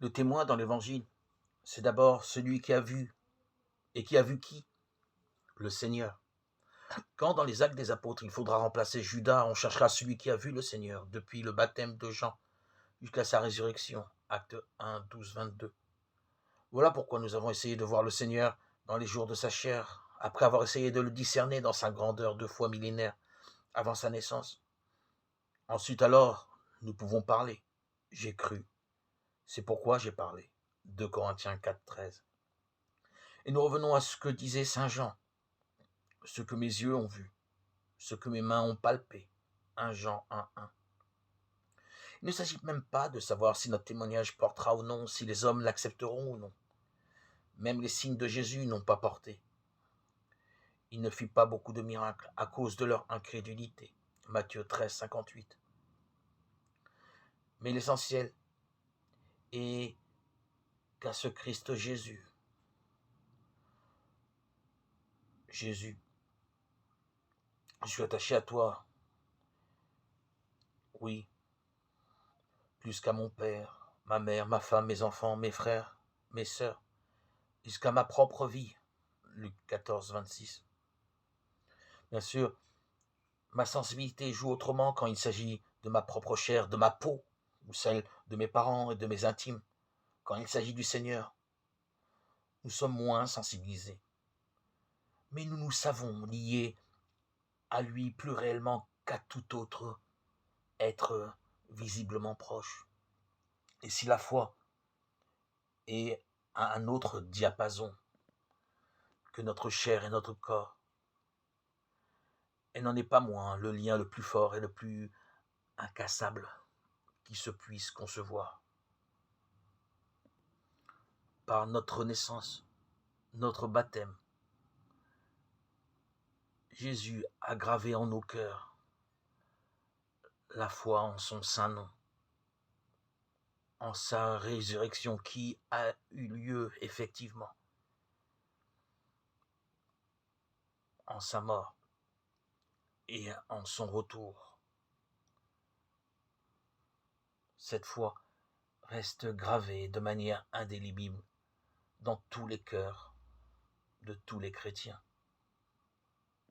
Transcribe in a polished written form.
Le témoin dans l'évangile, c'est d'abord celui qui a vu. Et qui a vu qui? Le Seigneur. Quand dans les actes des apôtres, il faudra remplacer Judas, on cherchera celui qui a vu le Seigneur depuis le baptême de Jean jusqu'à sa résurrection. Acte 1, 12, 22. Voilà pourquoi nous avons essayé de voir le Seigneur dans les jours de sa chair, après avoir essayé de le discerner dans sa grandeur 2 fois millénaire avant sa naissance. Ensuite alors, nous pouvons parler. J'ai cru. C'est pourquoi j'ai parlé. 2 Corinthiens 4, 13. Et nous revenons à ce que disait saint Jean. Ce que mes yeux ont vu, ce que mes mains ont palpé. 1 Jean 1, 1. Il ne s'agit même pas de savoir si notre témoignage portera ou non, si les hommes l'accepteront ou non. Même les signes de Jésus n'ont pas porté. Il ne fit pas beaucoup de miracles à cause de leur incrédulité. Matthieu 13, 58. Mais l'essentiel est qu'à ce Christ Jésus, je suis attaché à toi, oui, plus qu'à mon père, ma mère, ma femme, mes enfants, mes frères, mes sœurs, jusqu'à ma propre vie. Luc 14, 26. Bien sûr, ma sensibilité joue autrement quand il s'agit de ma propre chair, de ma peau, ou celle de mes parents et de mes intimes. Quand il s'agit du Seigneur, nous sommes moins sensibilisés. Mais nous nous savons liés à lui plus réellement qu'à tout autre être visiblement proche. Et si la foi est à un autre diapason que notre chair et notre corps, elle n'en est pas moins le lien le plus fort et le plus incassable qui se puisse concevoir. Par notre naissance, notre baptême, Jésus a gravé en nos cœurs la foi en son saint nom, en sa résurrection qui a eu lieu effectivement, en sa mort et en son retour. Cette foi reste gravée de manière indélébile dans tous les cœurs de tous les chrétiens.